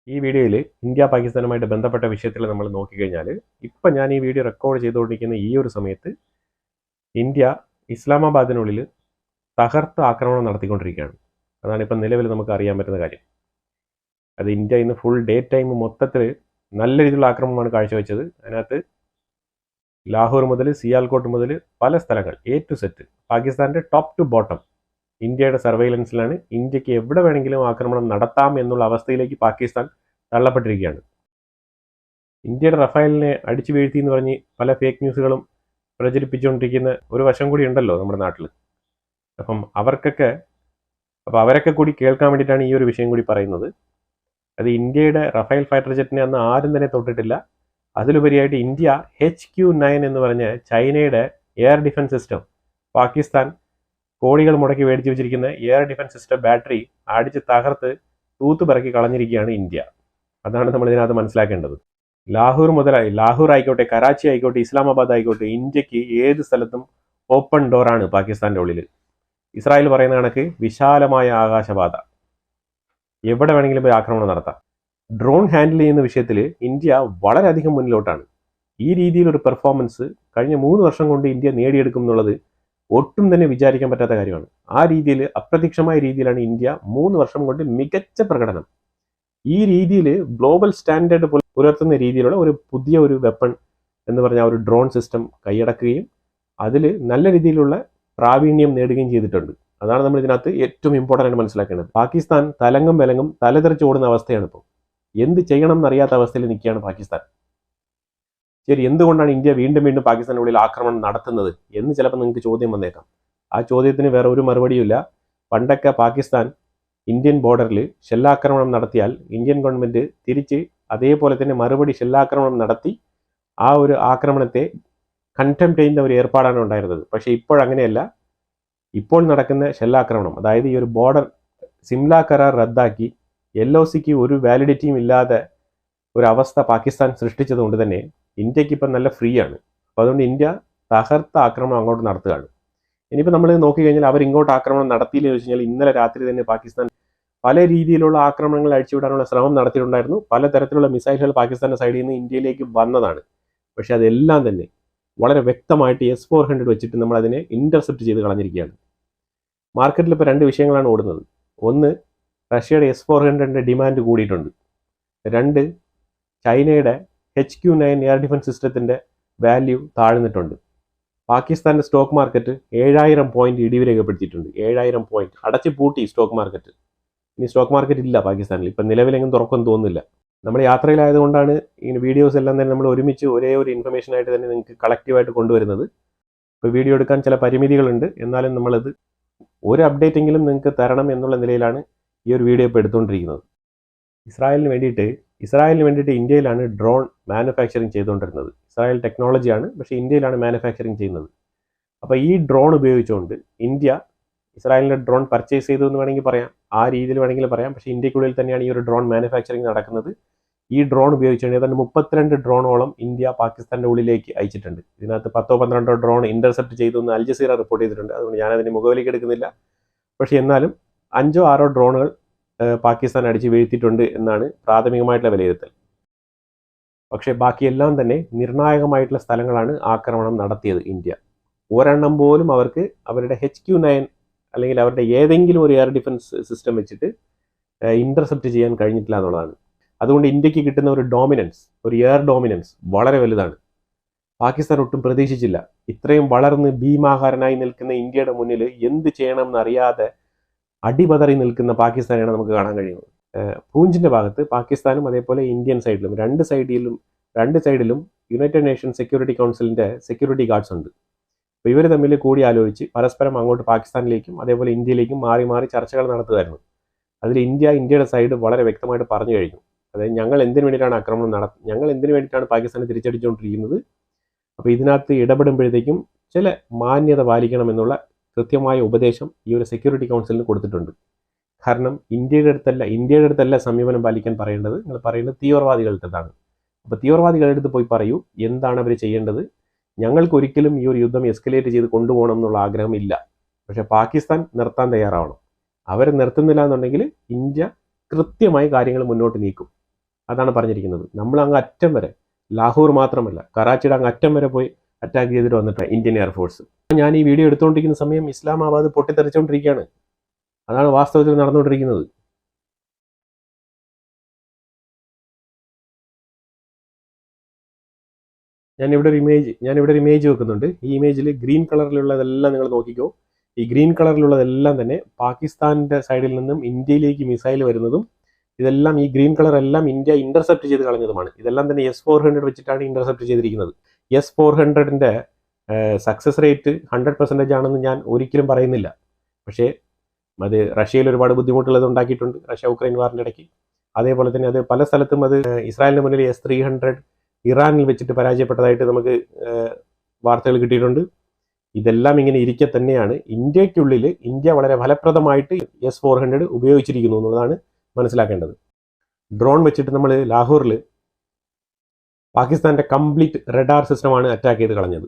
ഈ വീഡിയോയിൽ ഇന്ത്യ പാകിസ്ഥാനുമായിട്ട് ബന്ധപ്പെട്ട വിഷയത്തിൽ നമ്മൾ നോക്കിക്കഴിഞ്ഞാൽ ഇപ്പം ഞാൻ ഈ വീഡിയോ റെക്കോർഡ് ചെയ്തുകൊണ്ടിരിക്കുന്ന ഈ ഒരു സമയത്ത് ഇന്ത്യ ഇസ്ലാമാബാദിനുള്ളിൽ തകർത്ത് ആക്രമണം നടത്തിക്കൊണ്ടിരിക്കുകയാണ്. അതാണ് ഇപ്പം നിലവിൽ നമുക്ക് അറിയാൻ പറ്റുന്ന കാര്യം. അത് ഇന്ത്യ ഇന്ന് ഫുൾ ഡേ ടൈം മൊത്തത്തിൽ നല്ല രീതിയിലുള്ള ആക്രമണമാണ് കാഴ്ചവെച്ചത്. അതിനകത്ത് ലാഹോർ മുതൽ സിയാൽകോട്ട് മുതൽ പല സ്ഥലങ്ങൾ A to Z പാകിസ്ഥാൻ്റെ ടോപ്പ് ടു ബോട്ടം ഇന്ത്യയുടെ സർവൈലൻസിലാണ്. ഇന്ത്യക്ക് എവിടെ വേണമെങ്കിലും ആക്രമണം നടത്താം എന്നുള്ള അവസ്ഥയിലേക്ക് പാകിസ്ഥാൻ തള്ളപ്പെട്ടിരിക്കുകയാണ്. ഇന്ത്യയുടെ റഫാലിനെ അടിച്ചു വീഴ്ത്തി എന്ന് പറഞ്ഞ് പല ഫേക്ക് ന്യൂസുകളും പ്രചരിപ്പിച്ചുകൊണ്ടിരിക്കുന്ന ഒരു വശം കൂടി ഉണ്ടല്ലോ നമ്മുടെ നാട്ടിൽ. അപ്പം അവരൊക്കെ കൂടി കേൾക്കാൻ വേണ്ടിയിട്ടാണ് ഈ ഒരു വിഷയം കൂടി പറയുന്നത്. അത് ഇന്ത്യയുടെ റഫേൽ ഫൈറ്റർ ജെറ്റിനെ അന്ന് ആരും തന്നെ തൊട്ടിട്ടില്ല. അതിലുപരിയായിട്ട് ഇന്ത്യ HQ-9 എന്ന് പറഞ്ഞ ചൈനയുടെ എയർ ഡിഫൻസ് സിസ്റ്റം, പാകിസ്ഥാൻ കോടികൾ മുടക്കി മേടിച്ചു വെച്ചിരിക്കുന്ന എയർ ഡിഫൻസ് സിസ്റ്റം ബാറ്ററി അടിച്ച് തകർത്ത് തൂത്തുപിറക്കി കളഞ്ഞിരിക്കുകയാണ് ഇന്ത്യ. അതാണ് നമ്മൾ ഇതിനകത്ത് മനസ്സിലാക്കേണ്ടത്. ലാഹോർ ആയിക്കോട്ടെ, കറാച്ചി ആയിക്കോട്ടെ, ഇസ്ലാമാബാദ് ആയിക്കോട്ടെ, ഇന്ത്യക്ക് ഏത് സ്ഥലത്തും ഓപ്പൺ ഡോറാണ് പാകിസ്ഥാൻ്റെ ഉള്ളിൽ. ഇസ്രായേൽ പറയുന്ന കണക്ക് വിശാലമായ ആകാശപാത, എവിടെ വേണമെങ്കിലും പോയി ആക്രമണം നടത്താം. ഡ്രോൺ ഹാൻഡിൽ ചെയ്യുന്ന വിഷയത്തിൽ ഇന്ത്യ വളരെയധികം മുന്നിലോട്ടാണ്. ഈ രീതിയിലൊരു പെർഫോമൻസ് കഴിഞ്ഞ 3 വർഷം കൊണ്ട് ഇന്ത്യ നേടിയെടുക്കും എന്നുള്ളത് ഒട്ടും തന്നെ വിചാരിക്കാൻ പറ്റാത്ത കാര്യമാണ്. ആ രീതിയിൽ അപ്രത്യക്ഷമായ രീതിയിലാണ് ഇന്ത്യ 3 വർഷം കൊണ്ട് മികച്ച പ്രകടനം. ഈ രീതിയിൽ ഗ്ലോബൽ സ്റ്റാൻഡേർഡ് പുലർത്തുന്ന രീതിയിലുള്ള ഒരു പുതിയ ഒരു വെപ്പൺ എന്ന് പറഞ്ഞ ഒരു ഡ്രോൺ സിസ്റ്റം കൈയടക്കുകയും അതിൽ നല്ല രീതിയിലുള്ള പ്രാവീണ്യം നേടുകയും ചെയ്തിട്ടുണ്ട്. അതാണ് നമ്മൾ ഇതിനകത്ത് ഏറ്റവും ഇമ്പോർട്ടൻ്റ് ആയിട്ട് മനസ്സിലാക്കേണ്ടത്. പാകിസ്ഥാൻ തലങ്ങും വിലങ്ങും തലതെറിച്ച് ഓടുന്ന അവസ്ഥയാണ് ഇപ്പോൾ. എന്ത് ചെയ്യണം എന്നറിയാത്ത അവസ്ഥയിൽ നിൽക്കുകയാണ് പാകിസ്ഥാൻ. ശരി, എന്തുകൊണ്ടാണ് ഇന്ത്യ വീണ്ടും വീണ്ടും പാകിസ്ഥാനുള്ളിൽ ആക്രമണം നടത്തുന്നത് എന്ന് ചിലപ്പോൾ നിങ്ങൾക്ക് ചോദ്യം വന്നേക്കാം. ആ ചോദ്യത്തിന് വേറെ ഒരു മറുപടിയുമില്ല. പണ്ടൊക്കെ പാകിസ്ഥാൻ ഇന്ത്യൻ ബോർഡറിൽ ഷെല്ലാക്രമണം നടത്തിയാൽ ഇന്ത്യൻ ഗവൺമെൻറ് തിരിച്ച് അതേപോലെ തന്നെ മറുപടി ഷെല്ലാക്രമണം നടത്തി ആ ഒരു ആക്രമണത്തെ കണ്ടംപ്റ്റ് ചെയ്യുന്ന ഒരു ഏർപ്പാടാണ് ഉണ്ടായിരുന്നത്. പക്ഷേ ഇപ്പോഴങ്ങനെയല്ല. ഇപ്പോൾ നടക്കുന്ന ഷെല്ലാക്രമണം, അതായത് ഈ ഒരു ബോർഡർ സിംല കരാർ റദ്ദാക്കി LOCക്ക് ഒരു വാലിഡിറ്റിയും ഇല്ലാതെ ഒരു അവസ്ഥ പാകിസ്ഥാൻ സൃഷ്ടിച്ചതുകൊണ്ട് തന്നെ ഇന്ത്യക്ക് ഇപ്പം നല്ല ഫ്രീ ആണ്. അപ്പോൾ അതുകൊണ്ട് ഇന്ത്യ തകർത്ത ആക്രമണം അങ്ങോട്ട് നടത്തുകയാണ്. ഇനിയിപ്പോൾ നമ്മൾ നോക്കിക്കഴിഞ്ഞാൽ അവരിങ്ങോട്ട് ആക്രമണം നടത്തിയില്ലെന്ന് വെച്ച് കഴിഞ്ഞാൽ ഇന്നലെ രാത്രി തന്നെ പാകിസ്ഥാൻ പല രീതിയിലുള്ള ആക്രമണങ്ങൾ അഴിച്ചുവിടാനുള്ള ശ്രമം നടത്തിയിട്ടുണ്ടായിരുന്നു. പലതരത്തിലുള്ള മിസൈലുകൾ പാകിസ്ഥാൻ്റെ സൈഡിൽ നിന്ന് ഇന്ത്യയിലേക്ക് വന്നതാണ്. പക്ഷേ അതെല്ലാം തന്നെ വളരെ വ്യക്തമായിട്ട് S-400 വെച്ചിട്ട് നമ്മൾ അതിനെ ഇൻ്റർസെപ്റ്റ് ചെയ്ത് കളഞ്ഞിരിക്കുകയാണ്. മാർക്കറ്റിൽ ഇപ്പോൾ 2 വിഷയങ്ങളാണ് ഓടുന്നത്. ഒന്ന്, റഷ്യയുടെ S-400ൻ്റെ ഡിമാൻഡ് കൂടിയിട്ടുണ്ട്. 2, ചൈനയുടെ HQ-9 എയർ ഡിഫൻസ് സിസ്റ്റത്തിൻ്റെ വാല്യൂ താഴ്ന്നിട്ടുണ്ട്. പാകിസ്ഥാൻ്റെ സ്റ്റോക്ക് മാർക്കറ്റ് 7000 പോയിന്റ് ഇടിവ് രേഖപ്പെടുത്തിയിട്ടുണ്ട്. 7000 പോയിന്റ് അടച്ചു പൂട്ടി സ്റ്റോക്ക് മാർക്കറ്റ്. ഇനി സ്റ്റോക്ക് മാർക്കറ്റ് ഇല്ല പാകിസ്ഥാനിൽ. ഇപ്പം നിലവിലെങ്കിലും തുറക്കുമെന്ന് തോന്നുന്നില്ല. നമ്മൾ യാത്രയിലായതുകൊണ്ടാണ് ഇങ്ങനെ വീഡിയോസ് എല്ലാം തന്നെ നമ്മൾ ഒരുമിച്ച് ഒരേ ഒരു ഇൻഫർമേഷൻ ആയിട്ട് തന്നെ നിങ്ങൾക്ക് കളക്റ്റീവായിട്ട് കൊണ്ടുവരുന്നത്. ഇപ്പോൾ വീഡിയോ എടുക്കാൻ ചില പരിമിതികളുണ്ട്. എന്നാലും നമ്മളത് ഒരു അപ്ഡേറ്റ് എങ്കിലും നിങ്ങൾക്ക് തരണം എന്നുള്ള നിലയിലാണ് ഈ ഒരു വീഡിയോ ഇപ്പോൾ എടുത്തുകൊണ്ടിരിക്കുന്നത്. ഇസ്രായേലിന് വേണ്ടിയിട്ട് ഇന്ത്യയിലാണ് ഡ്രോൺ മാനുഫാക്ചറിങ് ചെയ്തുകൊണ്ടിരുന്നത്. ഇസ്രായേൽ ടെക്നോളജിയാണ്, പക്ഷേ ഇന്ത്യയിലാണ് മാനുഫാക്ചറിങ് ചെയ്യുന്നത്. അപ്പോൾ ഈ ഡ്രോൺ ഉപയോഗിച്ചുകൊണ്ട് ഇന്ത്യ ഇസ്രായേലിൻ്റെ ഡ്രോൺ പർച്ചേസ് ചെയ്തു എന്ന് വേണമെങ്കിൽ പറയാം, ആ രീതിയിൽ വേണമെങ്കിൽ പറയാം. പക്ഷേ ഇന്ത്യക്കുള്ളിൽ തന്നെയാണ് ഈ ഒരു ഡ്രോൺ മാനുഫാക്ചറിങ് നടക്കുന്നത്. ഈ ഡ്രോൺ ഉപയോഗിച്ചുകൊണ്ട് ഏതാണ്ട് 32 ഡ്രോണോളം ഇന്ത്യ പാകിസ്ഥാൻ്റെ ഉള്ളിലേക്ക് അയച്ചിട്ടുണ്ട്. ഇതിനകത്ത് 10-12 ഡ്രോൺ ഇൻ്റർസെപ്റ്റ് ചെയ്തു എന്ന് അൽ ജസീറ റിപ്പോർട്ട് ചെയ്തിട്ടുണ്ട്. അതുകൊണ്ട് ഞാനതിൻ്റെ മുഖവിലേക്ക് എടുക്കുന്നില്ല. പക്ഷേ എന്നാലും 5-6 ഡ്രോണുകൾ പാകിസ്ഥാൻ അടിച്ച് വീഴ്ത്തിയിട്ടുണ്ട് എന്നാണ് പ്രാഥമികമായിട്ടുള്ള വിലയിരുത്തൽ. പക്ഷേ ബാക്കിയെല്ലാം തന്നെ നിർണായകമായിട്ടുള്ള സ്ഥലങ്ങളാണ് ആക്രമണം നടത്തിയത് ഇന്ത്യ. ഒരെണ്ണം പോലും അവർക്ക് അവരുടെ HQ-9 അല്ലെങ്കിൽ അവരുടെ ഏതെങ്കിലും ഒരു എയർ ഡിഫൻസ് സിസ്റ്റം വെച്ചിട്ട് ഇൻ്റർസെപ്റ്റ് ചെയ്യാൻ കഴിഞ്ഞിട്ടില്ല എന്നുള്ളതാണ്. അതുകൊണ്ട് ഇന്ത്യക്ക് കിട്ടുന്ന ഒരു ഡോമിനൻസ്, ഒരു എയർ ഡോമിനൻസ് വളരെ വലുതാണ്. പാകിസ്ഥാൻ ഒട്ടും പ്രതീക്ഷിച്ചില്ല. ഇത്രയും വളർന്ന് ഭീമാകാരനായി നിൽക്കുന്ന ഇന്ത്യയുടെ മുന്നിൽ എന്ത് ചെയ്യണമെന്നറിയാതെ അടിപതറി നിൽക്കുന്ന പാകിസ്ഥാനെയാണ് നമുക്ക് കാണാൻ കഴിയുന്നത്. പൂഞ്ചിൻ്റെ ഭാഗത്ത് പാകിസ്ഥാനും അതേപോലെ ഇന്ത്യൻ സൈഡിലും രണ്ട് സൈഡിലും യുണൈറ്റഡ് നേഷൻ സെക്യൂരിറ്റി കൗൺസിലിൻ്റെ സെക്യൂരിറ്റി ഗാർഡ്സ് ഉണ്ട്. അപ്പോൾ ഇവർ തമ്മിൽ കൂടി ആലോചിച്ച് പരസ്പരം അങ്ങോട്ട് പാകിസ്ഥാനിലേക്കും അതേപോലെ ഇന്ത്യയിലേക്കും മാറി മാറി ചർച്ചകൾ നടത്തുമായിരുന്നു. അതിൽ ഇന്ത്യയുടെ സൈഡ് വളരെ വ്യക്തമായിട്ട് പറഞ്ഞു കഴിഞ്ഞു. അതായത് ഞങ്ങൾ എന്തിനു വേണ്ടിയിട്ടാണ് പാകിസ്ഥാനെ തിരിച്ചടിച്ചുകൊണ്ടിരിക്കുന്നത്. അപ്പോൾ ഇതിനകത്ത് ഇടപെടുമ്പോഴത്തേക്കും ചില മാന്യത പാലിക്കണമെന്നുള്ള കൃത്യമായ ഉപദേശം ഈ ഒരു സെക്യൂരിറ്റി കൗൺസിലിന് കൊടുത്തിട്ടുണ്ട്. കാരണം ഇന്ത്യയുടെ അടുത്തല്ല സമീപനം പാലിക്കാൻ പറയേണ്ടത്. നിങ്ങൾ പറയേണ്ടത് തീവ്രവാദികളുടെ അടുത്താണ്. അപ്പോൾ തീവ്രവാദികളുടെ അടുത്ത് പോയി പറയൂ എന്താണ് അവർ ചെയ്യേണ്ടത്. ഞങ്ങൾക്കൊരിക്കലും ഈ ഒരു യുദ്ധം എസ്കലേറ്റ് ചെയ്ത് കൊണ്ടുപോകണം എന്നുള്ള ആഗ്രഹമില്ല. പക്ഷേ പാകിസ്ഥാൻ നിർത്താൻ തയ്യാറാവണം. അവർ നിർത്തുന്നില്ല എന്നുണ്ടെങ്കിൽ ഇന്ത്യ കൃത്യമായി കാര്യങ്ങൾ മുന്നോട്ട് നീക്കും. അതാണ് പറഞ്ഞിരിക്കുന്നത്. നമ്മൾ അങ്ങ് അറ്റം വരെ, ലാഹോർ മാത്രമല്ല കറാച്ചിയുടെ അങ്ങ് അറ്റം വരെ പോയി അറ്റാക്ക് ചെയ്തിട്ട് വന്നിട്ടുണ്ട് ഇന്ത്യൻ എയർഫോഴ്സ്. ഞാൻ ഈ വീഡിയോ എടുത്തുകൊണ്ടിരിക്കുന്ന സമയം ഇസ്ലാമാബാദ് പൊട്ടിത്തെറിച്ചുകൊണ്ടിരിക്കുകയാണ്. അതാണ് വാസ്തവത്തിൽ നടന്നുകൊണ്ടിരിക്കുന്നത്. ഞാനിവിടെ ഒരു ഇമേജ് വെക്കുന്നുണ്ട്. ഈ ഇമേജിൽ ഗ്രീൻ കളറിലുള്ളതെല്ലാം നിങ്ങൾ നോക്കിക്കോ. ഈ ഗ്രീൻ കളറിലുള്ളതെല്ലാം തന്നെ പാകിസ്ഥാന്റെ സൈഡിൽ നിന്നും ഇന്ത്യയിലേക്ക് മിസൈൽ വരുന്നതും, ഇതെല്ലാം ഈ ഗ്രീൻ കളർ എല്ലാം ഇന്ത്യ ഇന്റർസെപ്റ്റ് ചെയ്ത് കളഞ്ഞതുമാണ്. ഇതെല്ലാം തന്നെ S-400 വെച്ചിട്ടാണ് ഇന്റർസെപ്റ്റ് ചെയ്തിരിക്കുന്നത്. S-400ന്റെ സക്സസ് റേറ്റ് 100% ആണെന്ന് ഞാൻ ഒരിക്കലും പറയുന്നില്ല. പക്ഷേ അത് റഷ്യയിൽ ഒരുപാട് ബുദ്ധിമുട്ടുള്ളത് ഉണ്ടാക്കിയിട്ടുണ്ട്, റഷ്യ ഉക്രൈൻ വാറിൻ്റെ ഇടയ്ക്ക്. അതേപോലെ തന്നെ അത് പല സ്ഥലത്തും അത് ഇസ്രായേലിന് മുന്നിൽ S-300 ഇറാനിൽ വെച്ചിട്ട് പരാജയപ്പെട്ടതായിട്ട് നമുക്ക് വാർത്തകൾ കിട്ടിയിട്ടുണ്ട്. ഇതെല്ലാം ഇങ്ങനെ ഇരിക്കെ തന്നെയാണ് ഇന്ത്യക്കുള്ളിൽ ഇന്ത്യ വളരെ ഫലപ്രദമായിട്ട് S-400 ഉപയോഗിച്ചിരിക്കുന്നു എന്നുള്ളതാണ് മനസ്സിലാക്കേണ്ടത്. ഡ്രോൺ വെച്ചിട്ട് നമ്മൾ ലാഹോറിൽ പാകിസ്ഥാന്റെ കംപ്ലീറ്റ് റഡാർ സിസ്റ്റമാണ് അറ്റാക്ക് ചെയ്ത് കളഞ്ഞത്.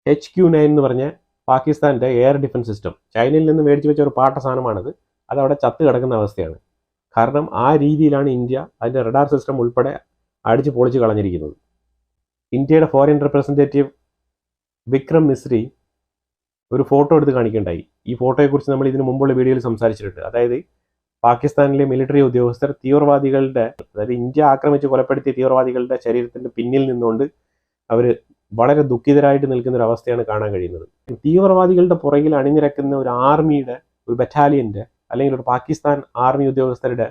HQ-9 എന്ന് പറഞ്ഞ പാകിസ്ഥാന്റെ എയർ ഡിഫൻസ് സിസ്റ്റം ചൈനയിൽ നിന്ന് മേടിച്ചു വെച്ച ഒരു പാട്ട സാധനമാണത്. അതവിടെ ചത്ത് കിടക്കുന്ന അവസ്ഥയാണ്. കാരണം ആ രീതിയിലാണ് ഇന്ത്യ അതിൻ്റെ റഡാർ സിസ്റ്റം ഉൾപ്പെടെ അടിച്ച് പൊളിച്ച് കളഞ്ഞിരിക്കുന്നത്. ഇന്ത്യയുടെ ഫോറിൻ റെപ്രസെൻറ്റേറ്റീവ് വിക്രം മിശ്രി ഒരു ഫോട്ടോ എടുത്ത് കാണിക്കുകയുണ്ടായി. ഈ ഫോട്ടോയെക്കുറിച്ച് നമ്മൾ ഇതിന് മുമ്പുള്ള വീഡിയോയിൽ സംസാരിച്ചിട്ടുണ്ട്. അതായത് പാകിസ്ഥാനിലെ മിലിറ്ററി ഉദ്യോഗസ്ഥർ തീവ്രവാദികളുടെ, അതായത് ഇന്ത്യ ആക്രമിച്ച് കൊലപ്പെടുത്തിയ തീവ്രവാദികളുടെ ശരീരത്തിൻ്റെ പിന്നിൽ നിന്നുകൊണ്ട് അവർ വളരെ ദുഃഖിതരായിട്ട് നിൽക്കുന്ന ഒരു അവസ്ഥയാണ് കാണാൻ കഴിയുന്നത്. തീവ്രവാദികളുടെ പുറകിൽ അണിനിരക്കുന്ന ഒരു ആർമിയുടെ, ഒരു ബറ്റാലിയൻ്റെ അല്ലെങ്കിൽ ഒരു പാകിസ്ഥാൻ ആർമി ഉദ്യോഗസ്ഥരുടെ,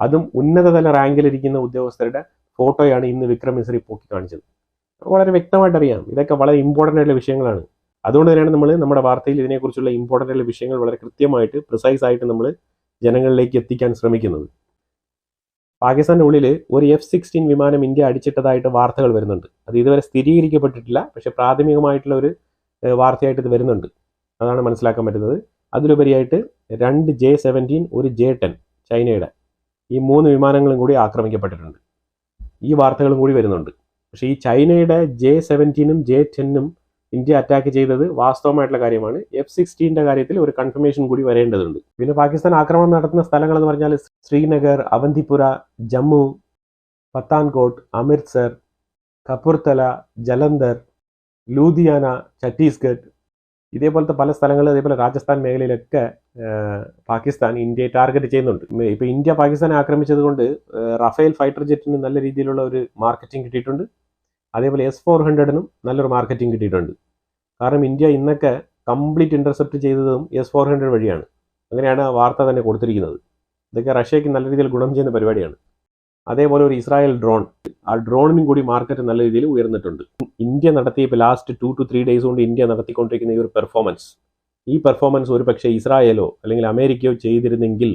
അതും ഉന്നതതല റാങ്കിലിരിക്കുന്ന ഉദ്യോഗസ്ഥരുടെ ഫോട്ടോയാണ് ഇന്ന് വിക്രം മിശ്രി പൊക്കി കാണിച്ചത്. വളരെ വ്യക്തമായിട്ട് അറിയാം ഇതൊക്കെ വളരെ ഇമ്പോർട്ടൻ്റ് ആയിട്ടുള്ള വിഷയങ്ങളാണ്. അതുകൊണ്ട് തന്നെയാണ് നമ്മൾ നമ്മുടെ വാർത്തയിൽ ഇതിനെക്കുറിച്ചുള്ള ഇമ്പോർട്ടൻ്റ് ആയിട്ടുള്ള വിഷയങ്ങൾ വളരെ കൃത്യമായിട്ട് പ്രിസൈസ് ആയിട്ട് നമ്മൾ ജനങ്ങളിലേക്ക് എത്തിക്കാൻ ശ്രമിക്കുന്നത്. പാകിസ്ഥാൻ്റെ ഉള്ളിൽ ഒരു F-16 വിമാനം ഇന്ത്യ അടിച്ചിട്ടതായിട്ട് വാർത്തകൾ വരുന്നുണ്ട്. അത് ഇതുവരെ സ്ഥിരീകരിക്കപ്പെട്ടിട്ടില്ല, പക്ഷേ പ്രാഥമികമായിട്ടുള്ള ഒരു വാർത്തയായിട്ട് ഇത് വരുന്നുണ്ട്. അതാണ് മനസ്സിലാക്കാൻ പറ്റുന്നത്. അതിലുപരിയായിട്ട് 2 J-17, ഒരു J-10 ചൈനയുടെ, ഈ 3 വിമാനങ്ങളും കൂടി ആക്രമിക്കപ്പെട്ടിട്ടുണ്ട്. ഈ വാർത്തകളും കൂടി വരുന്നുണ്ട്. പക്ഷേ ഈ ചൈനയുടെ J-17ഉം J-10ഉം ഇന്ത്യ അറ്റാക്ക് ചെയ്തത് വാസ്തവമായിട്ടുള്ള കാര്യമാണ്. F-16ന്റെ കാര്യത്തിൽ ഒരു കൺഫർമേഷൻ കൂടി വരേണ്ടതുണ്ട്. പിന്നെ പാകിസ്ഥാൻ ആക്രമണം നടത്തുന്ന സ്ഥലങ്ങൾ എന്ന് പറഞ്ഞാൽ ശ്രീനഗർ, അവന്തിപുര, ജമ്മു, പത്താൻകോട്ട്, അമൃത്സർ, കപൂർത്തല, ജലന്ധർ, ലൂധിയാന, ഛത്തീസ്ഗഡ്, ഇതേപോലത്തെ പല സ്ഥലങ്ങൾ, അതേപോലെ രാജസ്ഥാൻ മേഖലയിലൊക്കെ പാകിസ്ഥാൻ ഇന്ത്യയെ ടാർഗറ്റ് ചെയ്യുന്നുണ്ട്. ഇപ്പോൾ ഇന്ത്യ പാകിസ്ഥാനെ ആക്രമിച്ചത് കൊണ്ട് റഫേൽ ഫൈറ്റർ ജെറ്റിന് നല്ല രീതിയിലുള്ള ഒരു മാർക്കറ്റിംഗ് കിട്ടിയിട്ടുണ്ട്. അതേപോലെ S-400നും നല്ലൊരു മാർക്കറ്റിംഗ് കിട്ടിയിട്ടുണ്ട്. കാരണം ഇന്ത്യ ഇന്നൊക്കെ കംപ്ലീറ്റ് ഇന്റർസെപ്റ്റ് ചെയ്തതും S-400 വഴിയാണ്. അങ്ങനെയാണ് വാർത്ത തന്നെ കൊടുത്തിരിക്കുന്നത്. ഇതൊക്കെ റഷ്യയ്ക്ക് നല്ല രീതിയിൽ ഗുണം ചെയ്യുന്ന പരിപാടിയാണ്. അതേപോലെ ഒരു ഇസ്രായേൽ ഡ്രോൺ, ആ ഡ്രോണിനും കൂടി മാർക്കറ്റ് നല്ല രീതിയിൽ ഉയർന്നിട്ടുണ്ട്. ഇന്ത്യ നടത്തിയ ഇപ്പോൾ ലാസ്റ്റ് 2 to 3 days കൊണ്ട് ഇന്ത്യ നടത്തിക്കൊണ്ടിരിക്കുന്ന ഈ ഒരു പെർഫോമൻസ് ഒരു പക്ഷേ ഇസ്രായേലോ അല്ലെങ്കിൽ അമേരിക്കയോ ചെയ്തിരുന്നെങ്കിൽ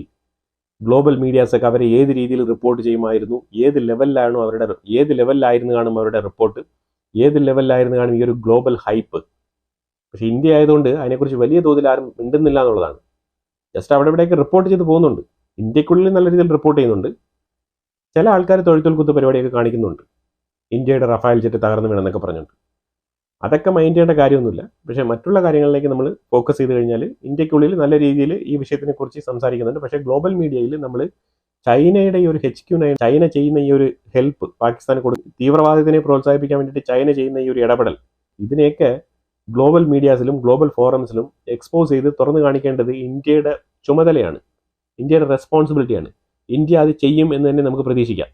ഗ്ലോബൽ മീഡിയാസൊക്കെ അവരെ ഏത് രീതിയിൽ റിപ്പോർട്ട് ചെയ്യുമായിരുന്നു, ഏത് ലെവലിലായിരുന്നു കാണും അവരുടെ റിപ്പോർട്ട്, ഏത് ലെവലിലായിരുന്നു കാണും ഈ ഒരു ഗ്ലോബൽ ഹൈപ്പ്. പക്ഷേ ഇന്ത്യ ആയതുകൊണ്ട് അതിനെക്കുറിച്ച് വലിയ തോതിൽ ആരും മിണ്ടുന്നില്ല എന്നുള്ളതാണ്. ജസ്റ്റ് അവിടെ ഇവിടെയൊക്കെ റിപ്പോർട്ട് ചെയ്ത് പോകുന്നുണ്ട്. ഇന്ത്യക്കുള്ളിൽ നല്ല രീതിയിൽ റിപ്പോർട്ട് ചെയ്യുന്നുണ്ട്. ചില ആൾക്കാർ തൊഴുത്തുൽക്കുത്ത് പരിപാടിയൊക്കെ കാണിക്കുന്നുണ്ട്, ഇന്ത്യയുടെ റഫാൽ ജെറ്റ് തകർന്നു വീണെന്നൊക്കെ പറഞ്ഞുകൊണ്ട്. അതൊക്കെ മൈൻഡ് ചെയ്യേണ്ട കാര്യമൊന്നുമില്ല. പക്ഷേ മറ്റുള്ള കാര്യങ്ങളിലേക്ക് നമ്മൾ ഫോക്കസ് ചെയ്ത് കഴിഞ്ഞാൽ ഇന്ത്യക്കുള്ളിൽ നല്ല രീതിയിൽ ഈ വിഷയത്തിനെ കുറിച്ച് സംസാരിക്കുന്നുണ്ട്. പക്ഷേ ഗ്ലോബൽ മീഡിയയിൽ നമ്മൾ ചൈനയുടെ ഈ ഒരു HQ-9, ചൈന ചെയ്യുന്ന ഈ ഒരു ഹെൽപ്പ് പാകിസ്ഥാന് കൊടുക്കും, തീവ്രവാദത്തിനെ പ്രോത്സാഹിപ്പിക്കാൻ വേണ്ടിയിട്ട് ചൈന ചെയ്യുന്ന ഈ ഒരു ഇടപെടൽ, ഇതിനെയൊക്കെ ഗ്ലോബൽ മീഡിയാസിലും ഗ്ലോബൽ ഫോറംസിലും എക്സ്പോസ് ചെയ്ത് തുറന്നു കാണിക്കേണ്ടത് ഇന്ത്യയുടെ ചുമതലയാണ്, ഇന്ത്യയുടെ റെസ്പോൺസിബിലിറ്റിയാണ്. ഇന്ത്യ അത് ചെയ്യും എന്ന് തന്നെ നമുക്ക് പ്രതീക്ഷിക്കാം.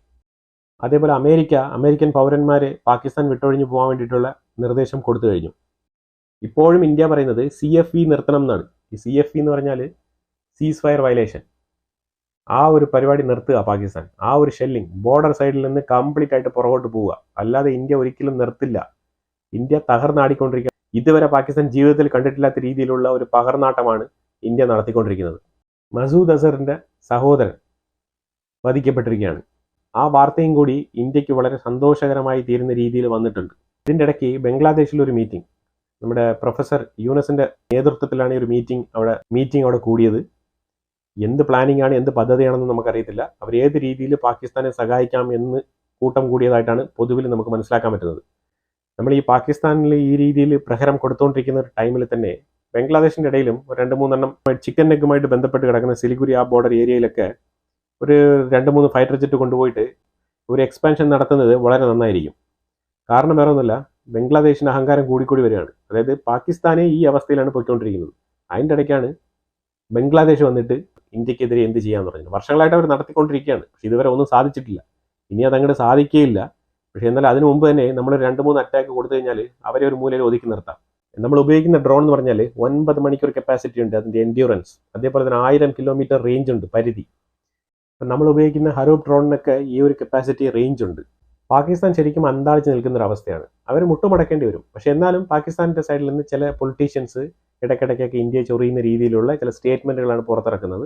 അതേപോലെ അമേരിക്കൻ പൗരന്മാരെ പാകിസ്ഥാൻ വിട്ടൊഴിഞ്ഞു പോകാൻ വേണ്ടിയിട്ടുള്ള നിർദ്ദേശം കൊടുത്തു കഴിഞ്ഞു. ഇപ്പോഴും ഇന്ത്യ പറയുന്നത് CFE നിർത്തണം എന്നാണ്. ഈ CFE എന്ന് പറഞ്ഞാൽ സീസ് ഫയർ വയലേഷൻ. ആ ഒരു പരിപാടി നിർത്തുക പാകിസ്ഥാൻ. ആ ഒരു ഷെല്ലിംഗ് ബോർഡർ സൈഡിൽ നിന്ന് കംപ്ലീറ്റ് ആയിട്ട് പുറകോട്ട് പോവുക. അല്ലാതെ ഇന്ത്യ ഒരിക്കലും നിർത്തില്ല. ഇന്ത്യ തകർന്നാടിക്കൊണ്ടിരിക്കുക. ഇതുവരെ പാകിസ്ഥാൻ ജീവിതത്തിൽ കണ്ടിട്ടില്ലാത്ത രീതിയിലുള്ള ഒരു പകർനാട്ടമാണ് ഇന്ത്യ നടത്തിക്കൊണ്ടിരിക്കുന്നത്. മസൂദ് അസറിൻ്റെ സഹോദരൻ വധിക്കപ്പെട്ടിരിക്കുകയാണ്. ആ വാർത്തയും കൂടി ഇന്ത്യക്ക് വളരെ സന്തോഷകരമായി തീരുന്ന രീതിയിൽ വന്നിട്ടുണ്ട്. ഇതിൻ്റെ ഇടയ്ക്ക് ബംഗ്ലാദേശിലൊരു മീറ്റിംഗ്, നമ്മുടെ പ്രൊഫസർ യൂനസിൻ്റെ നേതൃത്വത്തിലാണ് ഈ ഒരു മീറ്റിംഗ് അവിടെ കൂടിയത്. എന്ത് പ്ലാനിംഗ് ആണ്, എന്ത് പദ്ധതിയാണെന്ന് നമുക്കറിയത്തില്ല. അവർ ഏത് രീതിയിൽ പാകിസ്ഥാനെ സഹായിക്കാം എന്ന് കൂട്ടം കൂടിയതായിട്ടാണ് പൊതുവിൽ നമുക്ക് മനസ്സിലാക്കാൻ പറ്റുന്നത്. നമ്മൾ ഈ പാകിസ്ഥാനിൽ ഈ രീതിയിൽ പ്രഹരം കൊടുത്തുകൊണ്ടിരിക്കുന്ന ഒരു ടൈമിൽ തന്നെ ബംഗ്ലാദേശിൻ്റെ ഇടയിലും ഒരു 2-3 ചിക്കൻ നെഗുമായിട്ട് ബന്ധപ്പെട്ട് കിടക്കുന്ന സിലിഗുരി ആ ബോർഡർ ഏരിയയിലൊക്കെ ഒരു 2-3 ഫൈറ്റർ ജെറ്റ് കൊണ്ടുപോയിട്ട് ഒരു എക്സ്പാൻഷൻ നടത്തുന്നത് വളരെ നന്നായിരിക്കും. കാരണം വേറെ ഒന്നുമില്ല, ബംഗ്ലാദേശിന് അഹങ്കാരം കൂടിക്കൂടി വരികയാണ്. അതായത് പാകിസ്ഥാനെ ഈ അവസ്ഥയിലാണ് പോയിക്കൊണ്ടിരിക്കുന്നത്. അതിൻ്റെ ഇടയ്ക്കാണ് ബംഗ്ലാദേശ് വന്നിട്ട് ഇന്ത്യക്കെതിരെ എന്ത് ചെയ്യാന്ന് പറഞ്ഞത്. വർഷങ്ങളായിട്ട് അവർ നടത്തിക്കൊണ്ടിരിക്കുകയാണ്, പക്ഷെ ഇതുവരെ ഒന്നും സാധിച്ചിട്ടില്ല. ഇനി അതങ്ങോട്ട് സാധിക്കുകയില്ല. പക്ഷേ എന്നാൽ അതിനു മുമ്പ് തന്നെ നമ്മൾ 2-3 അറ്റാക്ക് കൊടുത്തു കഴിഞ്ഞാൽ അവരെ ഒരു മൂലയിൽ ഒതുക്കി നിർത്താം. നമ്മൾ ഉപയോഗിക്കുന്ന ഡ്രോൺ എന്ന് പറഞ്ഞാൽ 9 മണിക്കൂർ കപ്പാസിറ്റി ഉണ്ട്, അതിൻ്റെ എൻഡ്യൂറൻസ്. അതേപോലെ തന്നെ 1000 കിലോമീറ്റർ റേഞ്ച് ഉണ്ട്, പരിധി. നമ്മൾ ഉപയോഗിക്കുന്ന ഹരൂപ്പ് ഡ്രോണിനൊക്കെ ഈ ഒരു കപ്പാസിറ്റി റേഞ്ച് ഉണ്ട്. പാകിസ്ഥാൻ ശരിക്കും അന്താളിച്ച് നിൽക്കുന്ന ഒരു അവസ്ഥയാണ്. അവർ മുട്ടുമടക്കേണ്ടി വരും. പക്ഷെ എന്നാലും പാകിസ്ഥാനിൻ്റെ സൈഡിൽ നിന്ന് ചില പൊളിറ്റീഷ്യൻസ് ഇടയ്ക്കിടയ്ക്കൊക്കെ ഇന്ത്യയെ ചൊറിയുന്ന രീതിയിലുള്ള ചില സ്റ്റേറ്റ്മെൻറ്റുകളാണ് പുറത്തിറക്കുന്നത്.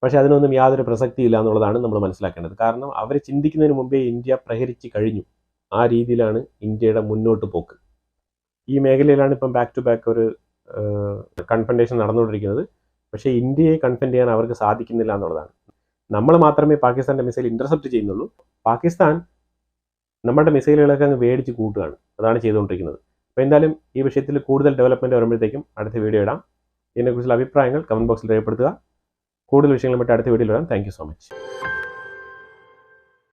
പക്ഷേ അതിനൊന്നും യാതൊരു പ്രസക്തിയില്ല എന്നുള്ളതാണ് നമ്മൾ മനസ്സിലാക്കേണ്ടത്. കാരണം അവർ ചിന്തിക്കുന്നതിന് മുമ്പേ ഇന്ത്യ പ്രഹരിച്ച് കഴിഞ്ഞു. ആ രീതിയിലാണ് ഇന്ത്യയുടെ മുന്നോട്ട് പോക്ക്. ഈ മേഖലയിലാണ് ഇപ്പം ബാക്ക് ടു ബാക്ക് ഒരു കൺഫണ്ടേഷൻ നടന്നുകൊണ്ടിരിക്കുന്നത്. പക്ഷേ ഇന്ത്യയെ കൺഫെൻഡ് ചെയ്യാൻ അവർക്ക് സാധിക്കുന്നില്ല എന്നുള്ളതാണ്. നമ്മൾ മാത്രമേ പാകിസ്ഥാൻ്റെ മിസൈൽ ഇൻ്റർസെപ്റ്റ് ചെയ്യുന്നുള്ളൂ. പാകിസ്ഥാൻ നമ്മുടെ മിസൈലുകളൊക്കെ അങ്ങ് മേടിച്ച് കൂട്ടുകയാണ്. അതാണ് ചെയ്തുകൊണ്ടിരിക്കുന്നത്. അപ്പോൾ എന്തായാലും ഈ വിഷയത്തിൽ കൂടുതൽ ഡെവലപ്മെൻറ്റ് വരുമ്പോഴത്തേക്കും അടുത്ത വീഡിയോ ഇടാം. ഇതിനെക്കുറിച്ചുള്ള അഭിപ്രായങ്ങൾ കമൻറ്റ് ബോക്സിൽ രേഖപ്പെടുത്തുക. കൂടുതൽ വിഷയങ്ങളുമായിട്ട് അടുത്ത വീഡിയോയിൽ ഇടാം. Thank you so much.